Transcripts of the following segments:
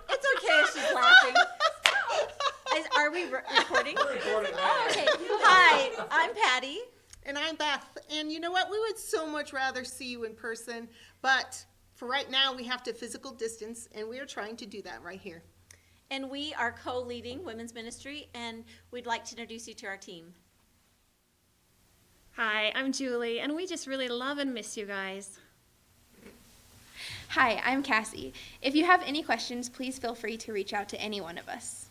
It's okay if she's laughing. Are we recording? We're recording now. Oh, okay. Hi, I'm Patty. And I'm Beth. And you know what? We would so much rather see you in person, but for right now, we have to physical distance, and we are trying to do that right here. And we are co-leading women's ministry, and we'd like to introduce you to our team. Hi, I'm Julie, and we just really love and miss you guys. Hi, I'm Cassie. If you have any questions, please feel free to reach out to any one of us.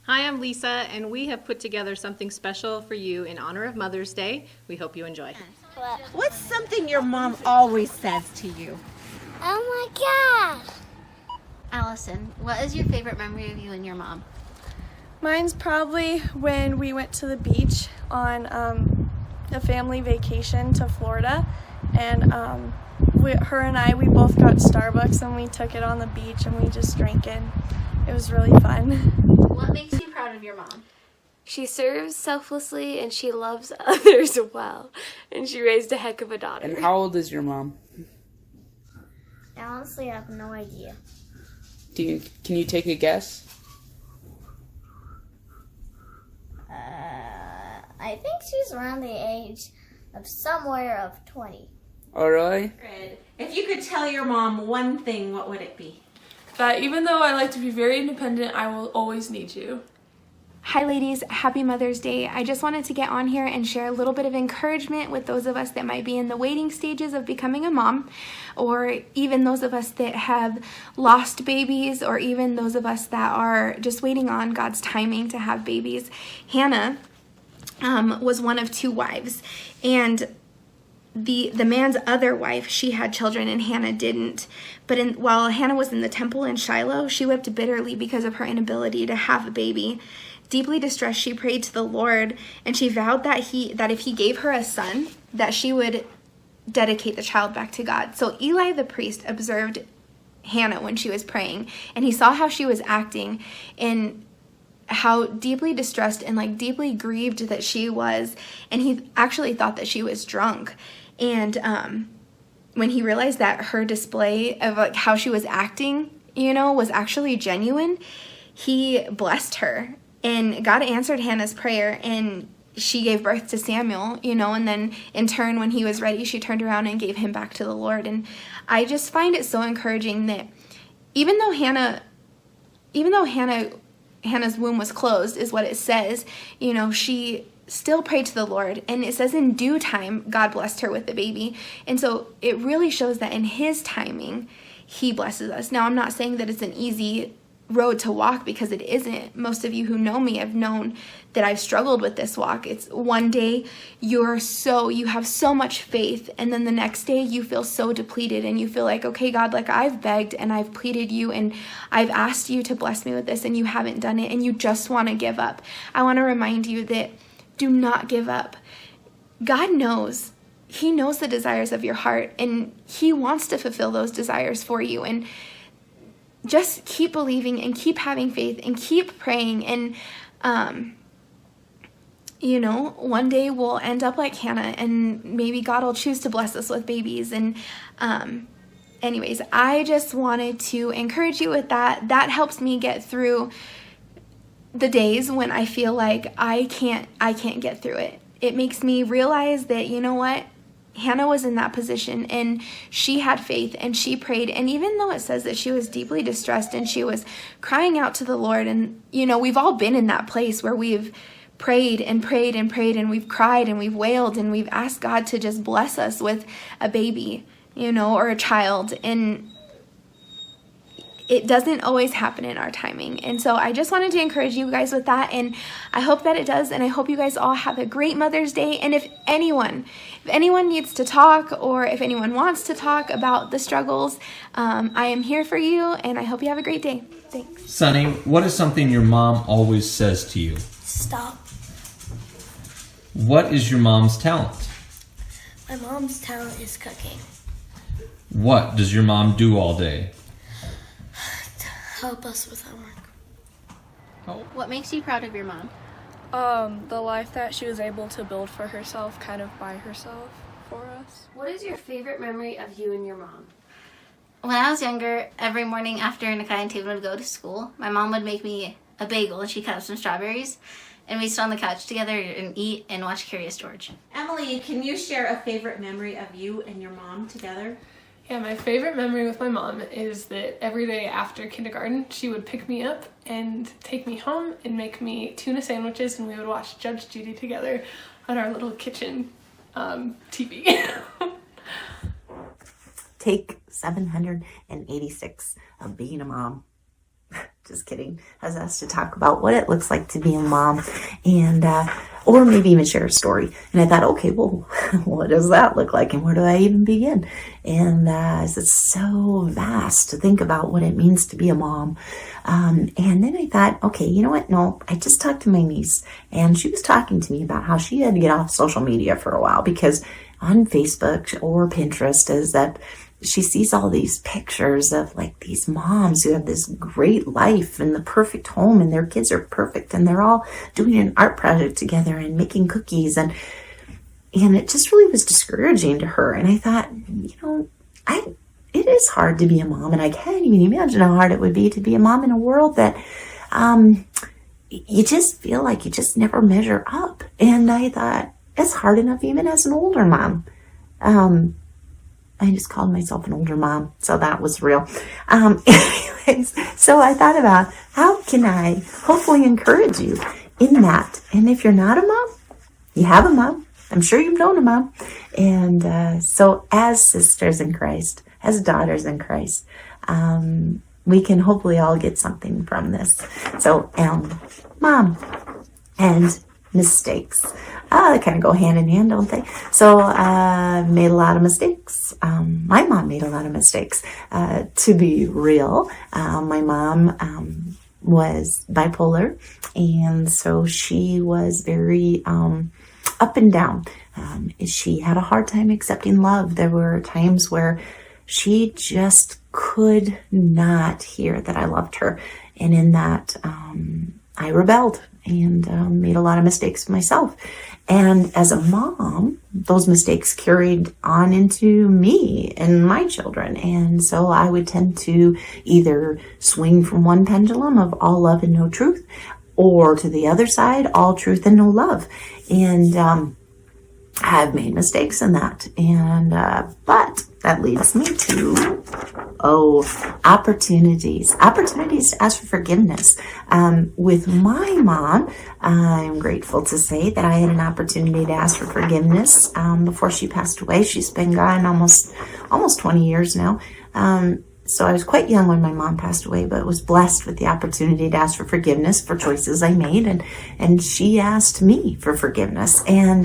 Hi, I'm Lisa, and we have put together something special for you in honor of Mother's Day. We hope you enjoy. What's something your mom always says to you? Oh my gosh! Allison, what is your favorite memory of you and your mom? Mine's probably when we went to the beach on a family vacation to Florida, and her and I, we both got Starbucks and we took it on the beach and we just drank it. It was really fun. What makes you proud of your mom? She serves selflessly and she loves others well, and she raised a heck of a daughter. And how old is your mom? Honestly, I have no idea. Can you take a guess? I think she's around the age of somewhere of 20. Oh, really? Good. If you could tell your mom one thing, what would it be? That even though I like to be very independent, I will always need you. Hi ladies, happy Mother's Day. I just wanted to get on here and share a little bit of encouragement with those of us that might be in the waiting stages of becoming a mom, or even those of us that have lost babies, or even those of us that are just waiting on God's timing to have babies. Hannah was one of 2 wives, and the man's other wife, she had children and Hannah didn't. But while Hannah was in the temple in Shiloh, she wept bitterly because of her inability to have a baby. Deeply distressed, she prayed to the Lord, and she vowed that if he gave her a son, that she would dedicate the child back to God. So Eli the priest observed Hannah when she was praying, and he saw how she was acting and how deeply distressed and deeply grieved that she was, and he actually thought that she was drunk. And when he realized that her display of how she was acting, was actually genuine, he blessed her. And God answered Hannah's prayer, and she gave birth to Samuel, and then in turn, when he was ready, she turned around and gave him back to the Lord. And I just find it so encouraging that even though Hannah's womb was closed, is what it says, she still prayed to the Lord, and it says in due time, God blessed her with the baby. And so it really shows that in his timing, he blesses us. Now, I'm not saying that it's an easy road to walk, because it isn't. Most of you who know me have known that I've struggled with this walk. It's one day you have so much faith, and then the next day you feel so depleted, and you feel like, okay, God, I've begged and I've pleaded you and I've asked you to bless me with this, and you haven't done it, and you just want to give up. I want to remind you that do not give up. God knows. He knows the desires of your heart, and he wants to fulfill those desires for you. And just keep believing and keep having faith and keep praying. And, one day we'll end up like Hannah, and maybe God will choose to bless us with babies. And anyways, I just wanted to encourage you with that. That helps me get through the days when I feel like I can't get through it. It makes me realize that, Hannah was in that position, and she had faith, and she prayed. And even though it says that she was deeply distressed and she was crying out to the Lord, and, we've all been in that place where we've prayed and prayed and prayed, and we've cried and we've wailed, and we've asked God to just bless us with a baby, or a child. And it doesn't always happen in our timing. And so I just wanted to encourage you guys with that, and I hope that it does, and I hope you guys all have a great Mother's Day. And if anyone needs to talk, or if anyone wants to talk about the struggles, I am here for you, and I hope you have a great day. Thanks. Sonny, what is something your mom always says to you? Stop. What is your mom's talent? My mom's talent is cooking. What does your mom do all day? Help us with homework. What makes you proud of your mom? The life that she was able to build for herself, kind of by herself for us. What is your favorite memory of you and your mom? When I was younger, every morning after Nakai and Taven would go to school, my mom would make me a bagel and she'd cut up some strawberries. And we'd sit on the couch together and eat and watch Curious George. Emily, can you share a favorite memory of you and your mom together? Yeah, my favorite memory with my mom is that every day after kindergarten, she would pick me up and take me home and make me tuna sandwiches, and we would watch Judge Judy together on our little kitchen TV. Take 786 of being a mom. Just kidding. I was asked to talk about what it looks like to be a mom, and or maybe even share a story. And I thought, okay, well, what does that look like, and where do I even begin? And it's so vast to think about what it means to be a mom. And then I thought, okay, you know what? No, I just talked to my niece, and she was talking to me about how she had to get off social media for a while because on Facebook or Pinterest is that she sees all these pictures of like these moms who have this great life and the perfect home, and their kids are perfect, and they're all doing an art project together and making cookies, and it just really was discouraging to her. And I thought, you know, it is hard to be a mom, and I can't even imagine how hard it would be to be a mom in a world that you just feel like you just never measure up. And I thought, it's hard enough even as an older mom. I just called myself an older mom, so that was real. Anyways, so I thought about how can I hopefully encourage you in that. And if you're not a mom, you have a mom. I'm sure you've known a mom. And so as sisters in Christ, as daughters in Christ, we can hopefully all get something from this. So, mom and mistakes. They kind of go hand in hand, don't they? So made a lot of mistakes. My mom made a lot of mistakes. To be real, my mom was bipolar, and so she was very up and down. She had a hard time accepting love. There were times where she just could not hear that I loved her, and in that I rebelled and made a lot of mistakes myself. And as a mom, those mistakes carried on into me and my children. And so I would tend to either swing from one pendulum of all love and no truth, or to the other side, all truth and no love. And I've made mistakes in that. And but that leads me to opportunities to ask for forgiveness. With my mom, I'm grateful to say that I had an opportunity to ask for forgiveness before she passed away. She's been gone almost 20 years now. So I was quite young when my mom passed away, but was blessed with the opportunity to ask for forgiveness for choices I made, and she asked me for forgiveness, and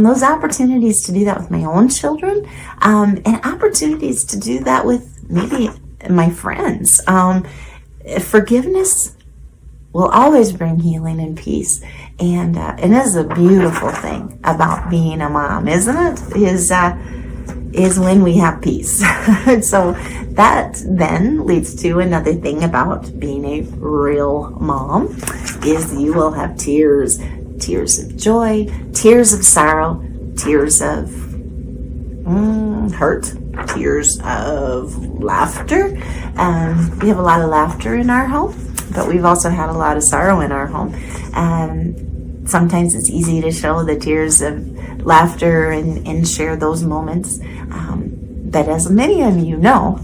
those opportunities to do that with my own children, and opportunities to do that with maybe my friends. Forgiveness will always bring healing and peace, and it is a beautiful thing about being a mom, isn't it? Is when we have peace. So that then leads to another thing about being a real mom, is you will have tears of joy, tears of sorrow, tears of hurt, tears of laughter. We have a lot of laughter in our home, but we've also had a lot of sorrow in our home. Sometimes it's easy to show the tears of laughter and share those moments. But as many of you know,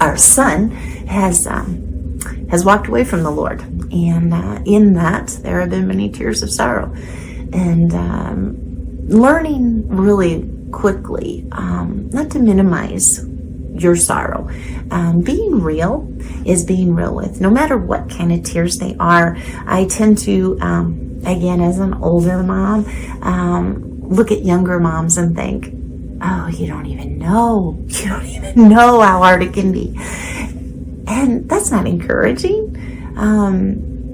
our son has walked away from the Lord. And in that, there have been many tears of sorrow. And learning really quickly not to minimize your sorrow. Being real is being real with, no matter what kind of tears they are. I tend to, again, as an older mom, look at younger moms and think, oh, you don't even know how hard it can be. And that's not encouraging.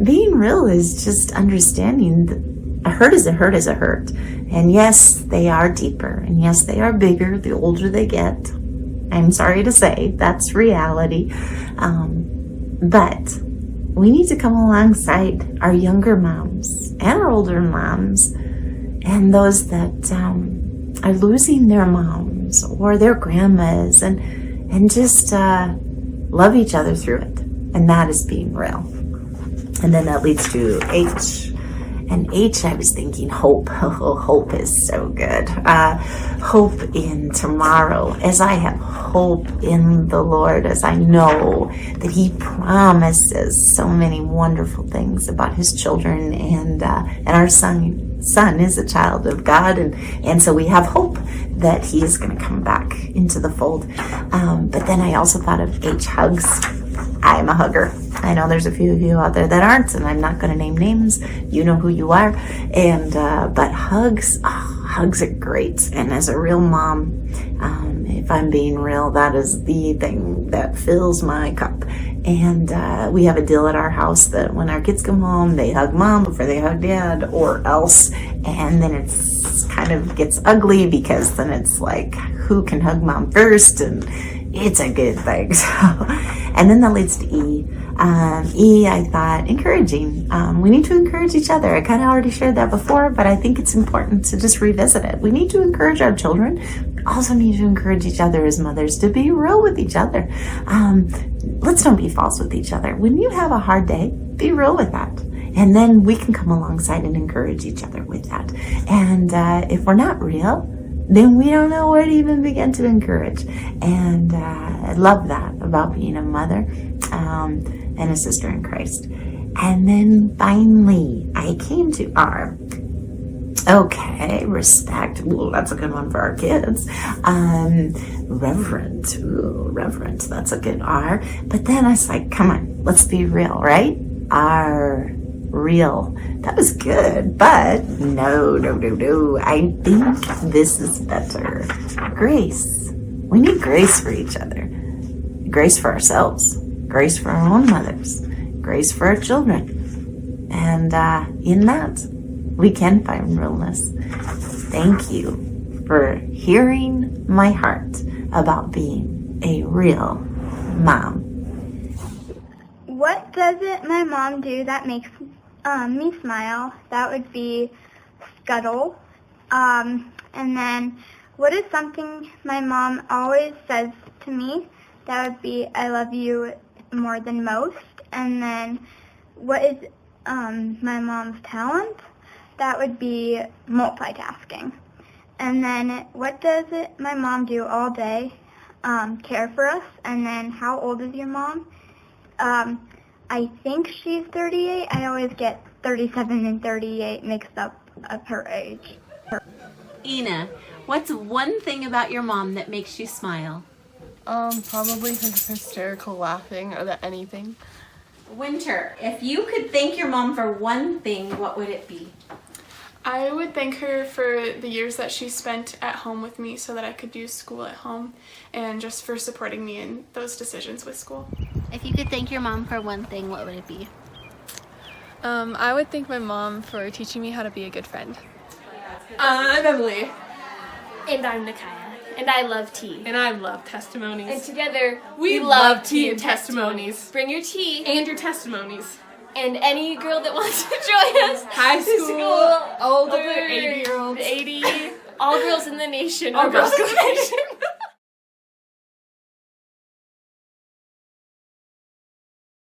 Being real is just understanding that a hurt is a hurt is a hurt. And yes, they are deeper, and yes, they are bigger the older they get. I'm sorry to say, that's reality. But we need to come alongside our younger moms and our older moms and those that are losing their moms or their grandmas, and just love each other through it. And that is being real. And then that leads to H. And H, I was thinking hope. Oh, hope is so good. Hope in tomorrow, as I have hope in the Lord, as I know that He promises so many wonderful things about His children, and our son is a child of God, and so we have hope that He is going to come back into the fold. But then I also thought of H, hugs. I'm a hugger. I know there's a few of you out there that aren't, and I'm not going to name names. You know who you are. And but hugs, hugs are great. And as a real mom, if I'm being real, that is the thing that fills my cup. And we have a deal at our house that when our kids come home, they hug mom before they hug dad, or else. And then it's kind of gets ugly, because then it's like, who can hug mom first? And it's a good thing. So, and then that leads to E. E, I thought, encouraging. We need to encourage each other. I kind of already shared that before, but I think it's important to just revisit it. We need to encourage our children. We also need to encourage each other as mothers to be real with each other. Let's don't be false with each other. When you have a hard day, be real with that. And then we can come alongside and encourage each other with that. And if we're not real, then we don't know where to even begin to encourage. And I love that about being a mother and a sister in Christ. And then finally, I came to R. Okay, respect. Ooh, that's a good one for our kids. Reverent. Ooh, reverent. That's a good R. But then I was like, come on, let's be real, right? R. Real. That was good, but no. I think this is better. Grace. We need grace for each other. Grace for ourselves. Grace for our own mothers. Grace for our children. And in that, we can find realness. Thank you for hearing my heart about being a real mom. What doesn't my mom do that makes me smile? That would be scuttle. And then what is something my mom always says to me? That would be, I love you more than most. And then what is my mom's talent? That would be multitasking. And then what does my mom do all day? Care for us. And then how old is your mom? I think she's 38. I always get 37 and 38 mixed up of her age. Ina, what's one thing about your mom that makes you smile? Probably her hysterical laughing or anything. Winter, if you could thank your mom for one thing, what would it be? I would thank her for the years that she spent at home with me so that I could do school at home, and just for supporting me in those decisions with school. If you could thank your mom for one thing, what would it be? I would thank my mom for teaching me how to be a good friend. I'm Emily. And I'm Nakaya. And I love tea. And I love testimonies. And together, we love tea and testimonies. Bring your tea. And your testimonies. And any girl that wants to join us. High school, older, 80-year-olds. 80. All girls in the nation. All girls in the nation.